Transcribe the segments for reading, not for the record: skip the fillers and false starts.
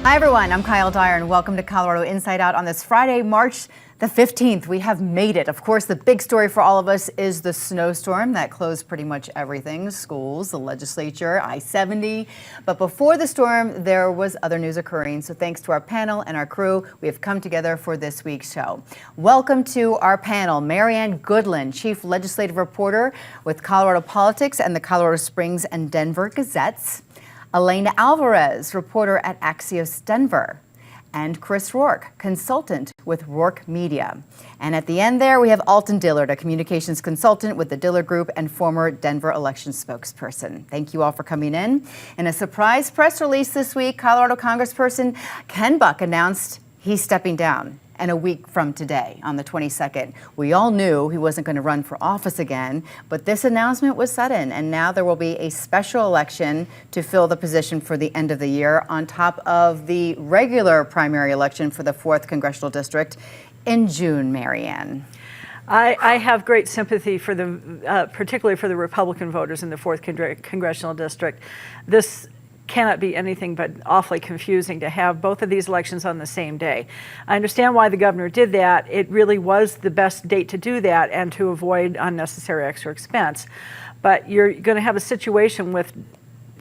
Hi everyone, I'm Kyle Dyer and welcome to Colorado Inside Out on this Friday, March the 15th. We have made it. Of course, the big story for all of us is the snowstorm that closed pretty much everything, schools, the legislature, I-70. But before the storm, there was other news occurring. So thanks to our panel and our crew, we have come together for this week's show. Welcome to our panel, Marianne Goodland, Chief Legislative Reporter with Colorado Politics and the Colorado Springs and Denver Gazettes. Elena Alvarez, reporter at Axios Denver, and Chris Rourke, consultant with Rourke Media. And at the end there, we have Alton Dillard, a communications consultant with the Dillard Group and former Denver election spokesperson. Thank you all for coming in. In a surprise press release this week, Colorado Congressperson Ken Buck announced he's stepping down. And a week from today, on the 22nd. We all knew he wasn't going to run for office again, but this announcement was sudden, and now there will be a special election to fill the position for the end of the year, on top of the regular primary election for the 4th Congressional District in June, Marianne. I have great sympathy for the, particularly for the Republican voters in the 4th Congressional District. This cannot be anything but awfully confusing to have both of these elections on the same day. I understand why the governor did that. It really was the best date to do that and to avoid unnecessary extra expense. But you're going to have a situation with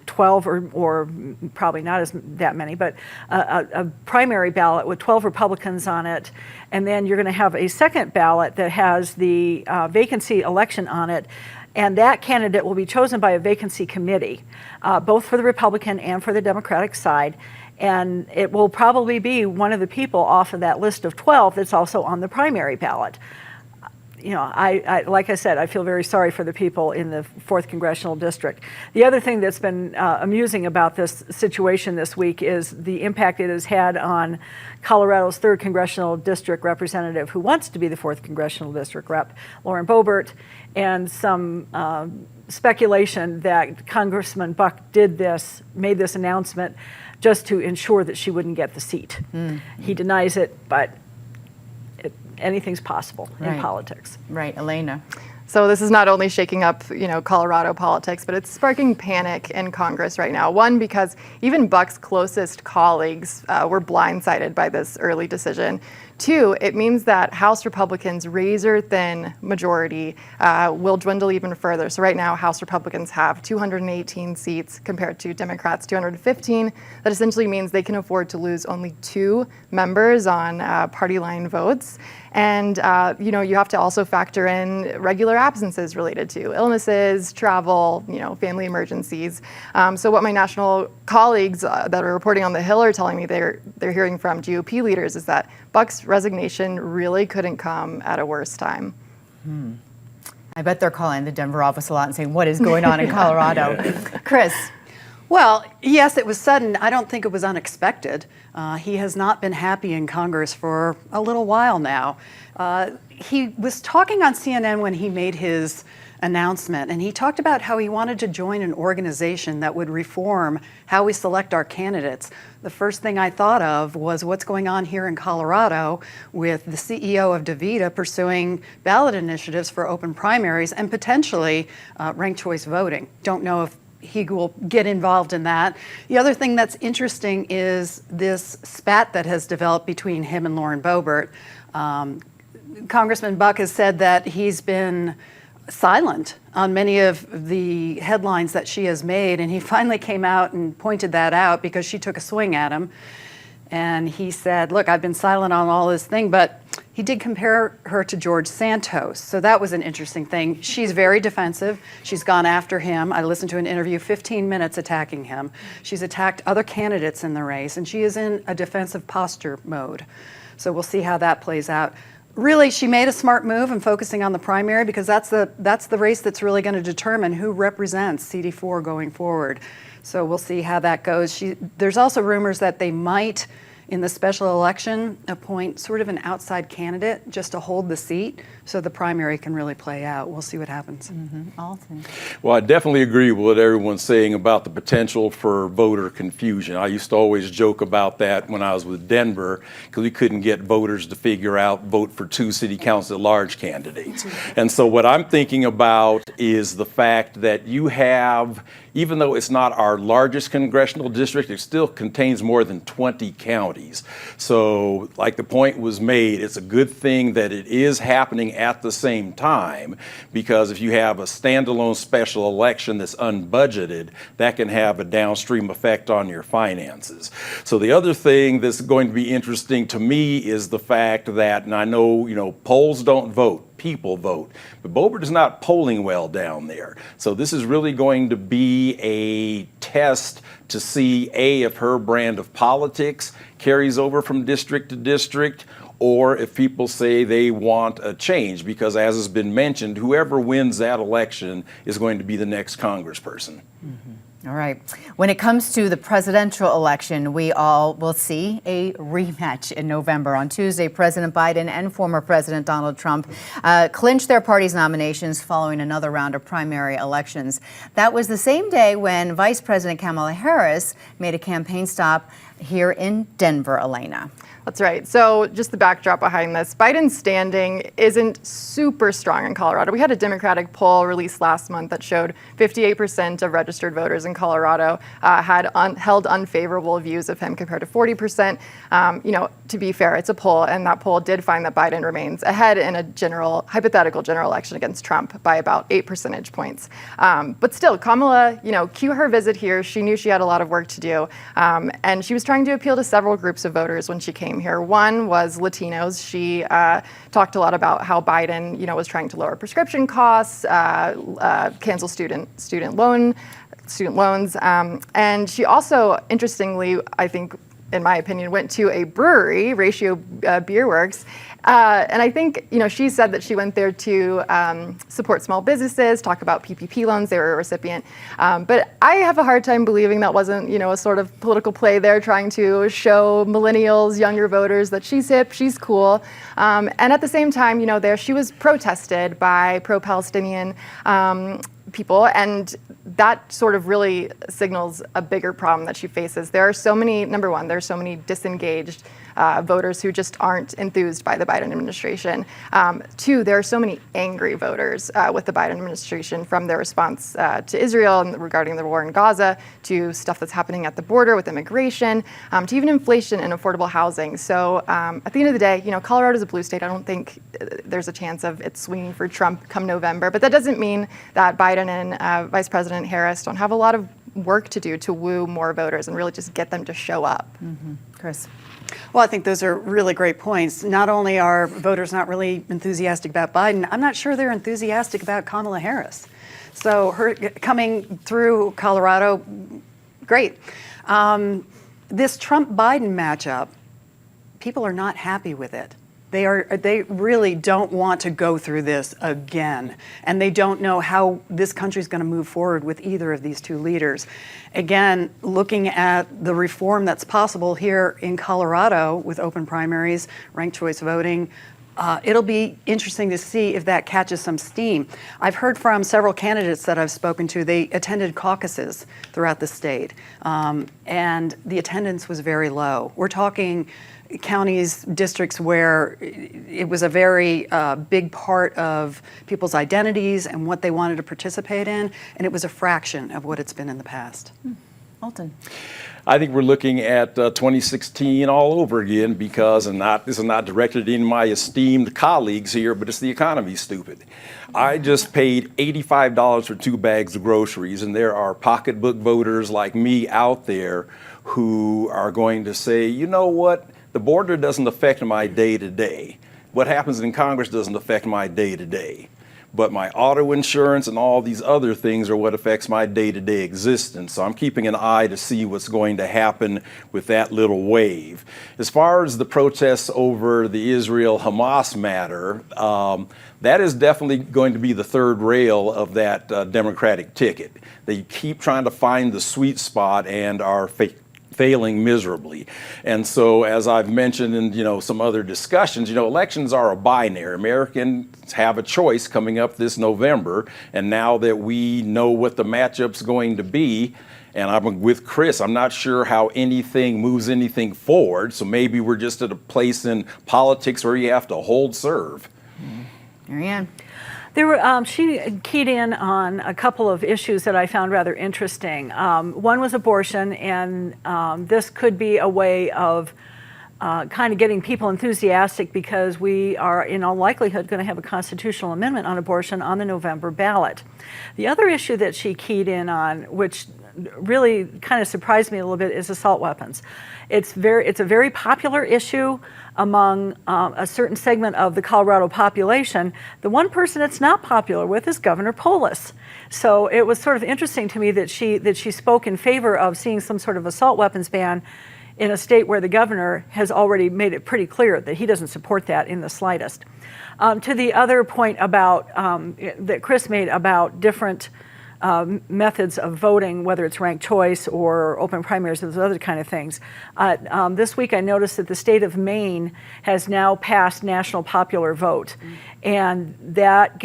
12 or probably not that many, but a primary ballot with 12 Republicans on it. And then you're going to have a second ballot that has the vacancy election on it. And that candidate will be chosen by a vacancy committee, both for the Republican and for the Democratic side. And it will probably be one of the people off of that list of 12 that's also on the primary ballot. You know, I like I said, I feel very sorry for the people in the 4th Congressional District. The other thing that's been amusing about this situation this week is the impact it has had on Colorado's 3rd Congressional District representative who wants to be the 4th Congressional District rep, Lauren Boebert, and some speculation that Congressman Buck made this announcement just to ensure that she wouldn't get the seat. He denies it, but anything's possible in politics. Right, Elena. So this is not only shaking up, Colorado politics, but it's sparking panic in Congress right now. One, because even Buck's closest colleagues were blindsided by this early decision. Two, it means that House Republicans' razor-thin majority will dwindle even further. So right now, House Republicans have 218 seats compared to Democrats' 215. That essentially means they can afford to lose only 2 members on party line votes. And, you have to also factor in regular absences related to illnesses, travel, family emergencies. So what my national colleagues that are reporting on the Hill are telling me they're hearing from GOP leaders is that Buck's resignation really couldn't come at a worse time. I bet they're calling the Denver office a lot and saying, what is going on in Colorado? Chris. Well, yes, it was sudden. I don't think it was unexpected. He has not been happy in Congress for a little while now. He was talking on CNN when he made his announcement, and he talked about how he wanted to join an organization that would reform how we select our candidates. The first thing I thought of was what's going on here in Colorado with the CEO of DaVita pursuing ballot initiatives for open primaries and potentially ranked choice voting. Don't know if he will get involved in that. The other thing that's interesting is this spat that has developed between him and Lauren Boebert. Congressman Buck has said that he's been silent on many of the headlines that she has made, and he finally came out and pointed that out because she took a swing at him. And he said, look, I've been silent on all this thing, but he did compare her to George Santos. So that was an interesting thing. She's very defensive. She's gone after him. I listened to an interview, 15 minutes attacking him. She's attacked other candidates in the race, and she is in a defensive posture mode. So we'll see how that plays out. Really, she made a smart move in focusing on the primary because that's the race that's really going to determine who represents CD4 going forward. So we'll see how that goes. There's also rumors that they might in the special election, appoint sort of an outside candidate just to hold the seat so the primary can really play out. We'll see what happens. Alton. Well, I definitely agree with what everyone's saying about the potential for voter confusion. I used to always joke about that when I was with Denver, because we couldn't get voters to figure out vote for 2 city council at large candidates. And so what I'm thinking about is the fact that you have, even though it's not our largest congressional district, it still contains more than 20 counties. So like the point was made, it's a good thing that it is happening at the same time, because if you have a standalone special election that's unbudgeted, that can have a downstream effect on your finances. So the other thing that's going to be interesting to me is the fact that, and I know, polls don't vote, people vote. But Boebert is not polling well down there. So this is really going to be a test to see, A, if her brand of politics carries over from district to district, or if people say they want a change, because as has been mentioned, whoever wins that election is going to be the next congressperson. All right. When it comes to the presidential election, we all will see a rematch in November. On Tuesday, President Biden and former President Donald Trump clinched their party's nominations following another round of primary elections. That was the same day when Vice President Kamala Harris made a campaign stop here in Denver, Elena. That's right. So just the backdrop behind this, Biden's standing isn't super strong in Colorado. We had a Democratic poll released last month that showed 58% of registered voters in Colorado had held unfavorable views of him compared to 40%. To be fair, it's a poll, and that poll did find that Biden remains ahead in a hypothetical general election against Trump by about 8 percentage points. But still, Kamala, cue her visit here. She knew she had a lot of work to do, and she was trying to appeal to several groups of voters when she came here. One was Latinos. She talked a lot about how Biden, was trying to lower prescription costs, cancel student loans, and she also, interestingly, I think, in my opinion, went to a brewery, Ratio Beer Works. And I think, she said that she went there to support small businesses, talk about PPP loans. They were a recipient. But I have a hard time believing that wasn't, a sort of political play there, trying to show millennials, younger voters that she's hip, she's cool. And at the same time, there she was protested by pro-Palestinian people, and that sort of really signals a bigger problem that she faces. There are so many, number one, there are so many disengaged voters who just aren't enthused by the Biden administration. Two, there are so many angry voters with the Biden administration, from their response to Israel and regarding the war in Gaza, to stuff that's happening at the border with immigration, to even inflation and affordable housing. So at the end of the day, Colorado's a blue state. I don't think there's a chance of it swinging for Trump come November, but that doesn't mean that Biden and Vice President Harris don't have a lot of work to do to woo more voters and really just get them to show up. Chris. Well, I think those are really great points. Not only are voters not really enthusiastic about Biden, I'm not sure they're enthusiastic about Kamala Harris. So her coming through Colorado, great. This Trump-Biden matchup, people are not happy with it. They really don't want to go through this again, and they don't know how this country is going to move forward with either of these two leaders. Again, looking at the reform that's possible here in Colorado with open primaries, ranked choice voting, it'll be interesting to see if that catches some steam. I've heard from several candidates that I've spoken to, they attended caucuses throughout the state, and the attendance was very low. We're talking counties, districts where it was a very big part of people's identities and what they wanted to participate in, and it was a fraction of what it's been in the past. Alton. I think we're looking at 2016 all over again, because, and this is not directed at any of my esteemed colleagues here, but it's the economy, stupid. I just paid $85 for 2 bags of groceries, and there are pocketbook voters like me out there who are going to say, you know what? The border doesn't affect my day-to-day. What happens in Congress doesn't affect my day-to-day. But my auto insurance and all these other things are what affects my day-to-day existence. So I'm keeping an eye to see what's going to happen with that little wave. As far as the protests over the Israel-Hamas matter, that is definitely going to be the third rail of that Democratic ticket. They keep trying to find the sweet spot and are failing miserably. And so, as I've mentioned in some other discussions, elections are a binary. Americans have a choice coming up this November, and now that we know what the matchup's going to be, and I'm with Chris, I'm not sure how anything moves anything forward. So maybe we're just at a place in politics where you have to hold serve. Marianne. She keyed in on a couple of issues that I found rather interesting. One was abortion, and this could be a way of kind of getting people enthusiastic because we are in all likelihood going to have a constitutional amendment on abortion on the November ballot. The other issue that she keyed in on, which really kind of surprised me a little bit, is assault weapons. It's a very popular issue among a certain segment of the Colorado population. The one person it's not popular with is Governor Polis. So it was sort of interesting to me that she spoke in favor of seeing some sort of assault weapons ban in a state where the governor has already made it pretty clear that he doesn't support that in the slightest. To the other point about that Chris made about different methods of voting, whether it's ranked choice or open primaries or those other kind of things. This week I noticed that the state of Maine has now passed national popular vote. And that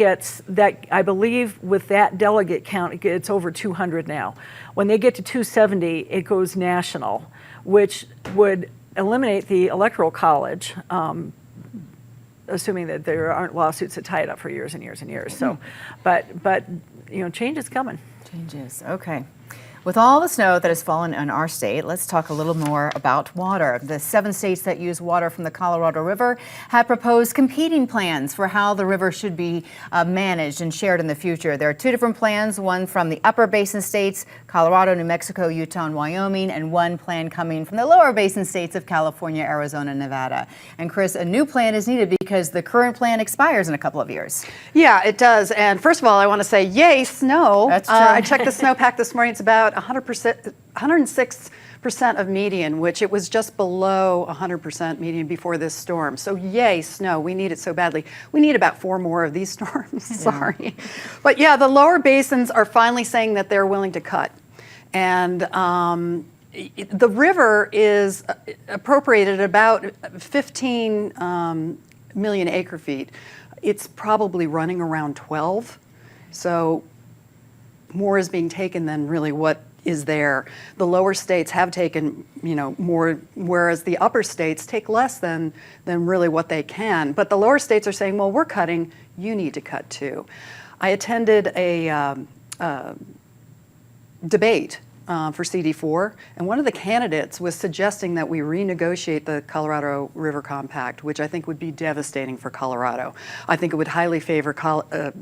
I believe with that delegate count, it's over 200 now. When they get to 270, it goes national, which would eliminate the Electoral College, assuming that there aren't lawsuits that tie it up for years and years and years. So, but change is coming. Changes, okay. With all the snow that has fallen in our state, let's talk a little more about water. The 7 states that use water from the Colorado River have proposed competing plans for how the river should be managed and shared in the future. There are 2 different plans, one from the upper basin states, Colorado, New Mexico, Utah, and Wyoming, and one plan coming from the lower basin states of California, Arizona, and Nevada. And Chris, a new plan is needed because the current plan expires in a couple of years. Yeah, it does. And first of all, I want to say, yay, snow. That's true. I checked the snowpack this morning. It's about 100%, 106% of median, which it was just below 100% median before this storm. So yay, snow. We need it so badly. We need about 4 more of these storms. Sorry. But yeah, the lower basins are finally saying that they're willing to cut. And the river is appropriated about 15 million acre feet. It's probably running around 12. So more is being taken than really what is there. The lower states have taken, more, whereas the upper states take less than really what they can. But the lower states are saying, well, we're cutting, you need to cut too. I attended a debate for CD4, and one of the candidates was suggesting that we renegotiate the Colorado River Compact, which I think would be devastating for Colorado. I think it would highly favor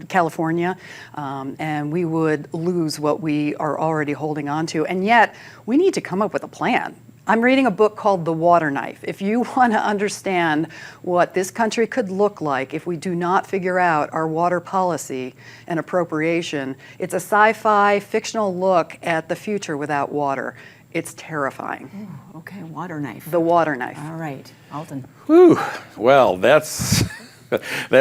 California, and we would lose what we are already holding on to. And yet, we need to come up with a plan. I'm reading a book called The Water Knife. If you want to understand what this country could look like if we do not figure out our water policy and appropriation, it's a sci-fi fictional look at the future without water. It's terrifying. Ooh, okay, water knife. The Water Knife. All right, Alton. Whew. Well, that's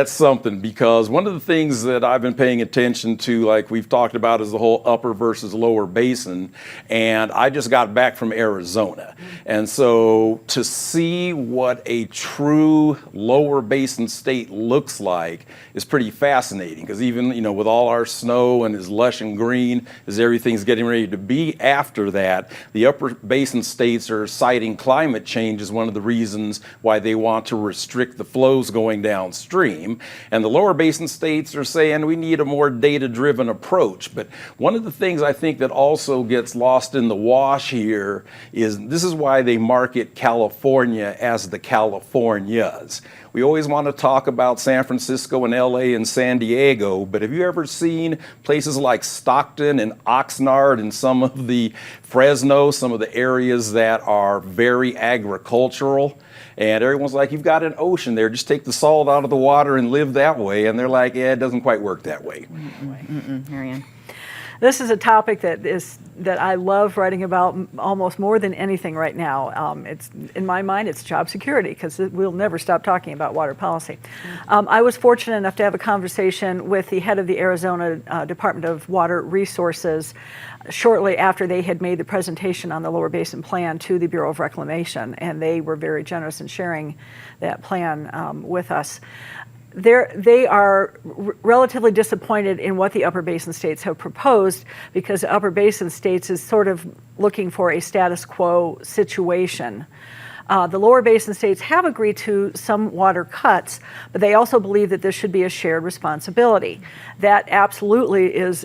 something, because one of the things that I've been paying attention to, like we've talked about, is the whole upper versus lower basin. And I just got back from Arizona. And so to see what a true lower basin state looks like is pretty fascinating, because even, with all our snow and as lush and green as everything's getting ready to be after that, the upper basin states are citing climate change as one of the reasons why they want to restrict the flows going downstream. And the lower basin states are saying we need a more data-driven approach. But one of the things I think that also gets lost in the wash here is this is why they market California as the Californias. We always want to talk about San Francisco and LA and San Diego, but have you ever seen places like Stockton and Oxnard and some of the Fresno, some of the areas that are very agricultural? And everyone's like, you've got an ocean there, just take the salt out of the water and live that way. And they're like, yeah, it doesn't quite work that way. Marianne. This is a topic that I love writing about almost more than anything right now. It's in my mind, it's job security, because we'll never stop talking about water policy. I was fortunate enough to have a conversation with the head of the Arizona Department of Water Resources shortly after they had made the presentation on the Lower Basin Plan to the Bureau of Reclamation, and they were very generous in sharing that plan with us. They are relatively disappointed in what the Upper Basin states have proposed, because the Upper Basin states is sort of looking for a status quo situation. The Lower Basin states have agreed to some water cuts, but they also believe that this should be a shared responsibility. That absolutely is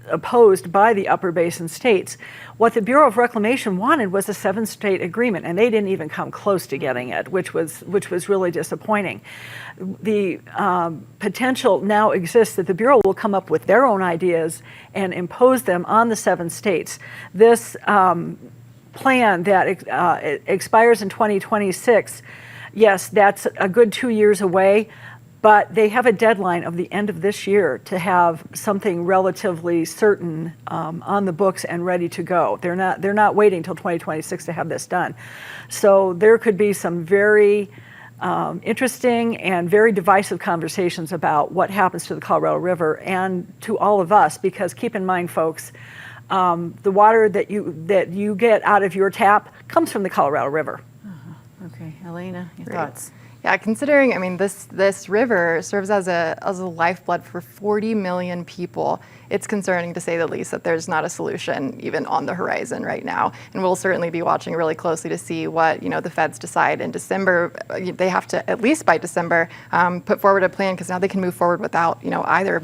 opposed by the Upper Basin states. What the Bureau of Reclamation wanted was a 7-state agreement, and they didn't even come close to getting it, which was really disappointing. The potential now exists that the Bureau will come up with their own ideas and impose them on the 7 states. This plan that expires in 2026, yes, that's a good 2 years away, but they have a deadline of the end of this year to have something relatively certain on the books and ready to go. They're not waiting till 2026 to have this done. So there could be some very interesting and very divisive conversations about what happens to the Colorado River and to all of us, because keep in mind, folks, the water that you get out of your tap comes from the Colorado River. Okay, Elena, your thoughts? Yeah, considering, I mean, this river serves as a lifeblood for 40 million people. It's concerning, to say the least, that there's not a solution even on the horizon right now. And we'll certainly be watching really closely to see what the feds decide in December. They have to, at least by December, put forward a plan, because now they can move forward without either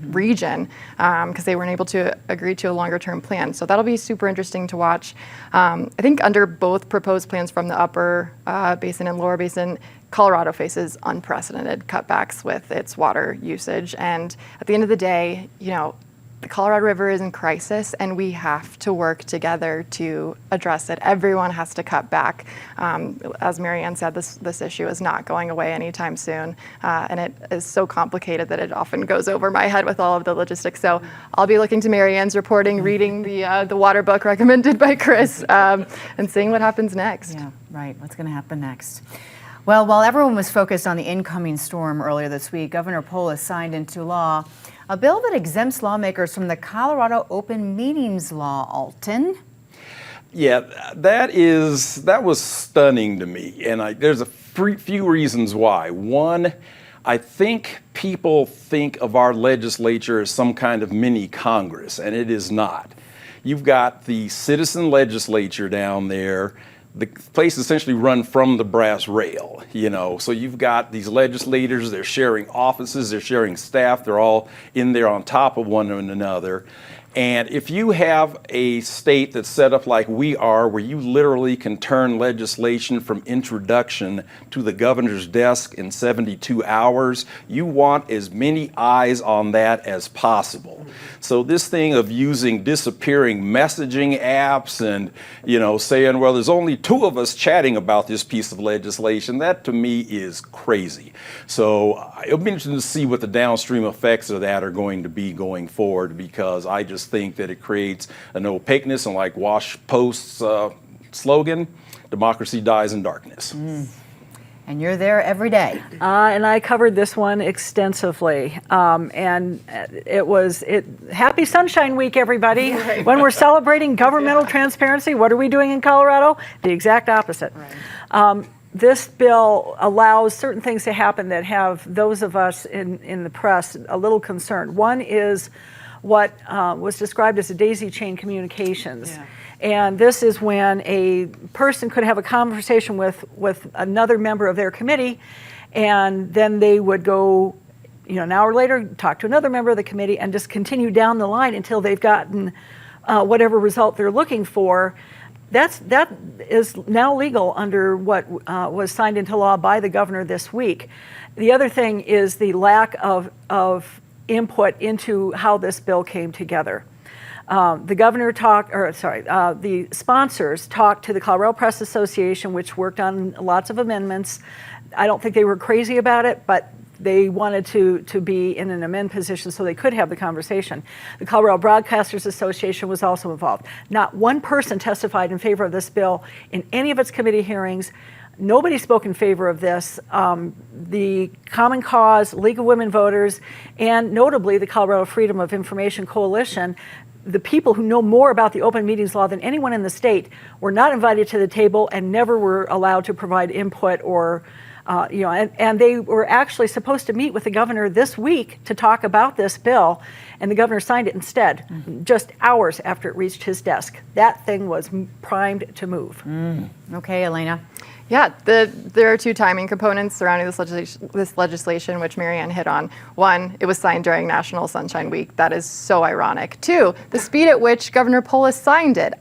region, because they weren't able to agree to a longer term plan. So that'll be super interesting to watch. I think under both proposed plans from the Upper Basin and Lower Basin, Colorado faces unprecedented cutbacks with its water usage. And at the end of the day, the Colorado River is in crisis, and we have to work together to address it. Everyone has to cut back. As Marianne said, this issue is not going away anytime soon, and it is so complicated that it often goes over my head with all of the logistics. So I'll be looking to Marianne's reporting, reading the water book recommended by Chris, and seeing what happens next. Yeah, right. What's going to happen next? Well, while everyone was focused on the incoming storm earlier this week, Governor Polis signed into law a bill that exempts lawmakers from the Colorado Open Meetings Law. Alton? Yeah, that was stunning to me, and there's a few reasons why. One, I think people think of our legislature as some kind of mini Congress, and it is not. You've got the citizen legislature down there. The place is essentially run from the brass rail, So you've got these legislators, they're sharing offices, they're sharing staff, they're all in there on top of one another. And if you have a state that's set up like we are, where you literally can turn legislation from introduction to the governor's desk in 72 hours, you want as many eyes on that as possible. So this thing of using disappearing messaging apps and, saying, well, there's only 2 of us chatting about this piece of legislation, that to me is crazy. So it'll be interesting to see what the downstream effects of that are going to be going forward, because I just think that it creates an opaqueness, and like Wash Post's slogan, democracy dies in darkness. And you're there every day. And I covered this one extensively. And happy Sunshine Week, everybody. Right. When we're celebrating governmental transparency, what are we doing in Colorado? The exact opposite. Right. This bill allows certain things to happen that have those of us in the press a little concerned. One is what was described as a daisy chain communications. Yeah. And this is when a person could have a conversation with another member of their committee, and then they would go, an hour later, talk to another member of the committee, and just continue down the line until they've gotten whatever result they're looking for. That is now legal under what was signed into law by the governor this week. The other thing is the lack of input into how this bill came together. The sponsors talked to the Colorado Press Association, which worked on lots of amendments. I don't think they were crazy about it, but they wanted to be in an amend position so they could have the conversation. The Colorado Broadcasters Association was also involved. Not one person testified in favor of this bill in any of its committee hearings. Nobody spoke in favor of this. The Common Cause, League of Women Voters, and notably the Colorado Freedom of Information Coalition the people who know more about the open meetings law than anyone in the state were not invited to the table and never were allowed to provide input or, and they were actually supposed to meet with the governor this week to talk about this bill, and the governor signed it instead, just hours after it reached his desk. That thing was primed to move. Okay, Elena. Yeah, there are two timing components surrounding this legislation, which Marianne hit on. One, it was signed during National Sunshine Week. That is so ironic. Two, the speed at which Governor Polis signed it.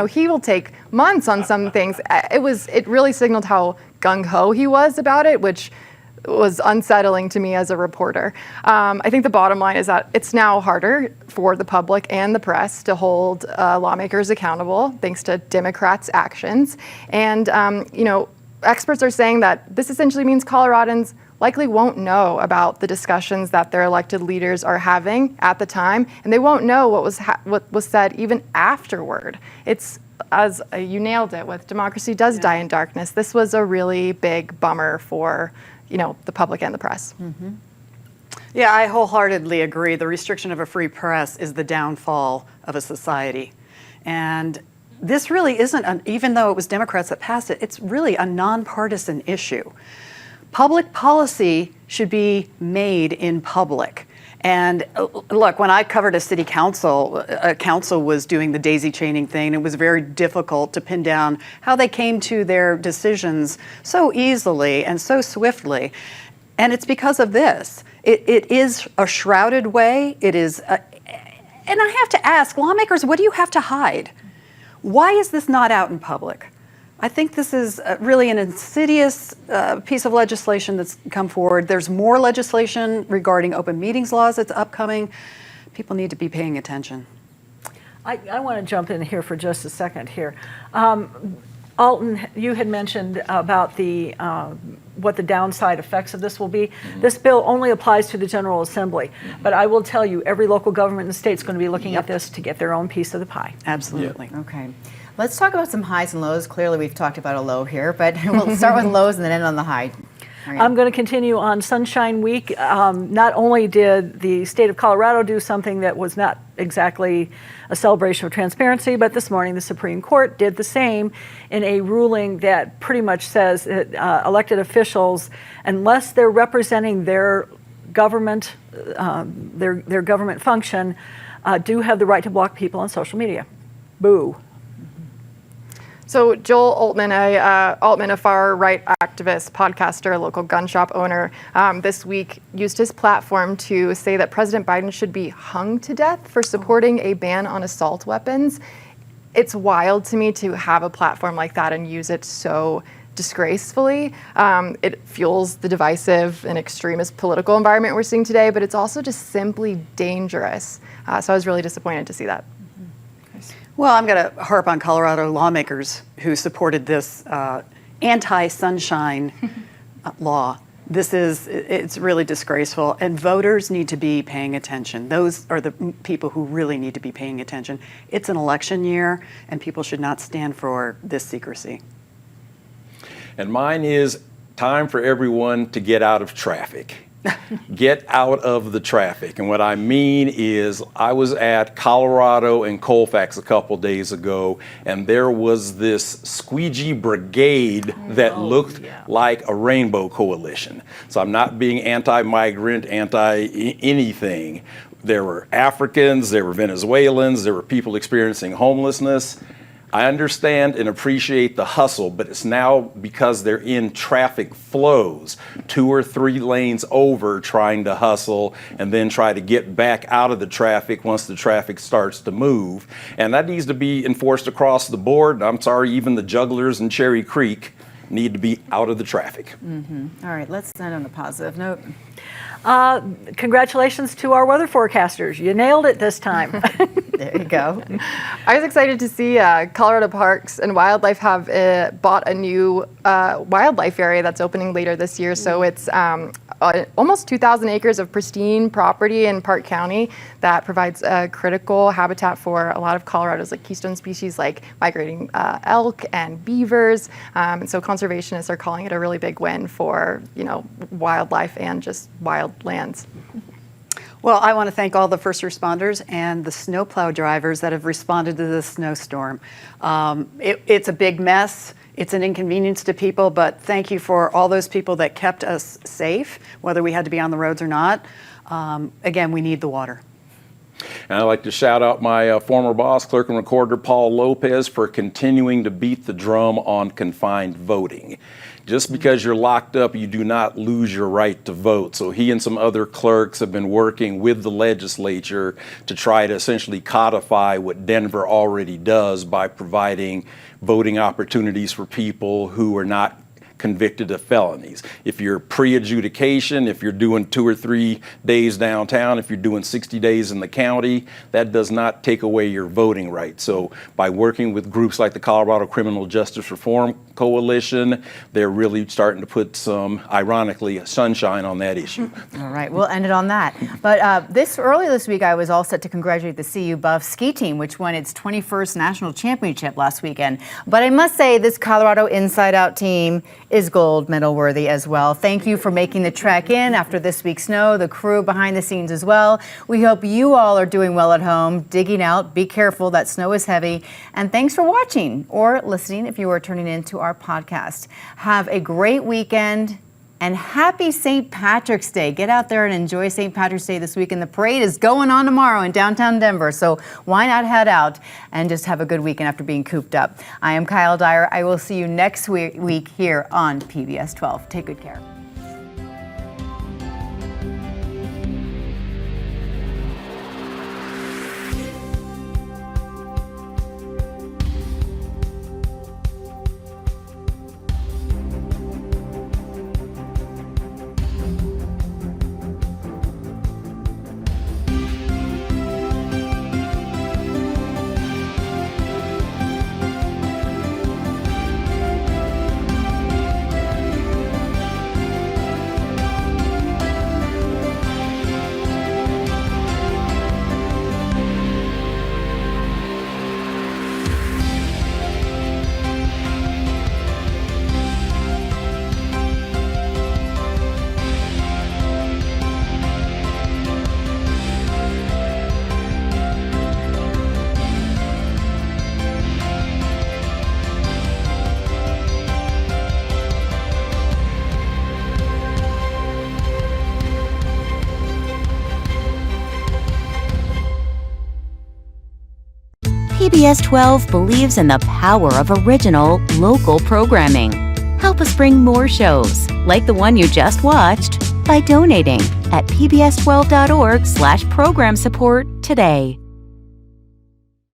He will take months on some things. It really signaled how gung-ho he was about it, which was unsettling to me as a reporter. I think the bottom line is that it's now harder for the public and the press to hold lawmakers accountable, thanks to Democrats' actions. And, experts are saying that this essentially means Coloradans likely won't know about the discussions that their elected leaders are having at the time, and they won't know what was said even afterward. It's, as you nailed it, with democracy does die in darkness. This was a really big bummer for the public and the press. Yeah, I wholeheartedly agree. The restriction of a free press is the downfall of a society. And this really isn't, even though it was Democrats that passed it, it's really a nonpartisan issue. Public policy should be made in public. And look, when I covered a city council, a council was doing the daisy chaining thing. It was very difficult to pin down how they came to their decisions so easily and so swiftly. And it's because of this. It is a shrouded way. It is, and I have to ask, lawmakers, what do you have to hide? Why is this not out in public? I think this is really an insidious piece of legislation that's come forward. There's more legislation regarding open meetings laws that's upcoming. People need to be paying attention. I want to jump in here for just a second here. Alton, you had mentioned about what the downside effects of this will be. This bill only applies to the General Assembly, but I will tell you, every local government in the state is going to be looking at this to get their own piece of the pie. Absolutely. Okay. Let's talk about some highs and lows. Clearly, we've talked about a low here, but we'll start with lows and then end on the high. I'm going to continue on Sunshine Week. Not only did the state of Colorado do something that was not exactly a celebration of transparency, but this morning the Supreme Court did the same in a ruling that pretty much says that elected officials, unless they're representing their government, their government function, do have the right to block people on social media. Boo. So Joel Altman, a far-right activist, podcaster, local gun shop owner, this week used his platform to say that President Biden should be hung to death for supporting a ban on assault weapons. It's wild to me to have a platform like that and use it so disgracefully. It fuels the divisive and extremist political environment we're seeing today, but it's also just simply dangerous. So I was really disappointed to see that. Well, I'm going to harp on Colorado lawmakers who supported this anti-sunshine law. It's really disgraceful, and voters need to be paying attention. Those are the people who really need to be paying attention. It's an election year, and people should not stand for this secrecy. And mine is time for everyone to get out of traffic. Get out of the traffic. And what I mean is, I was at Colorado and Colfax a couple days ago, and there was this squeegee brigade that looked like a rainbow coalition. So I'm not being anti-migrant, anti-anything. There were Africans, there were Venezuelans, there were people experiencing homelessness. I understand and appreciate the hustle, but it's now because they're in traffic flows, 2 or 3 lanes over, trying to hustle and then try to get back out of the traffic once the traffic starts to move. And that needs to be enforced across the board. I'm sorry, even the jugglers in Cherry Creek need to be out of the traffic. All right, let's end on a positive note. Congratulations to our weather forecasters. You nailed it this time. There you go. I was excited to see Colorado Parks and Wildlife have bought a new wildlife area that's opening later this year. So it's almost 2,000 acres of pristine property in Park County that provides critical habitat for a lot of Colorado's keystone species like migrating elk and beavers. And so conservationists are calling it a really big win for wildlife and just wild lands. Well, I want to thank all the first responders and the snowplow drivers that have responded to this snowstorm. It's a big mess. It's an inconvenience to people, but thank you for all those people that kept us safe, whether we had to be on the roads or not. Again, we need the water. And I'd like to shout out my former boss, clerk and recorder Paul Lopez, for continuing to beat the drum on confined voting. Just because you're locked up, you do not lose your right to vote. So he and some other clerks have been working with the legislature to try to essentially codify what Denver already does by providing voting opportunities for people who are not convicted of felonies. If you're pre-adjudication, if you're doing 2 or 3 days downtown, if you're doing 60 days in the county, that does not take away your voting rights. So by working with groups like the Colorado Criminal Justice Reform Coalition, they're really starting to put some, ironically, sunshine on that issue. All right, we'll end it on that. But earlier this week, I was all set to congratulate the CU Buff ski team, which won its 21st national championship last weekend. But I must say, this Colorado Inside Out team is gold medal worthy as well. Thank you for making the trek in after this week's snow, the crew behind the scenes as well. We hope you all are doing well at home, digging out. Be careful, that snow is heavy. And thanks for watching or listening if you are turning into our podcast. Have a great weekend and happy St. Patrick's Day. Get out there and enjoy St. Patrick's Day this weekend. The parade is going on tomorrow in downtown Denver, so why not head out and just have a good weekend after being cooped up. I am Kyle Dyer. I will see you next week here on PBS 12. Take good care. PBS 12 believes in the power of original, local programming. Help us bring more shows, like the one you just watched, by donating at pbs12.org/program support today.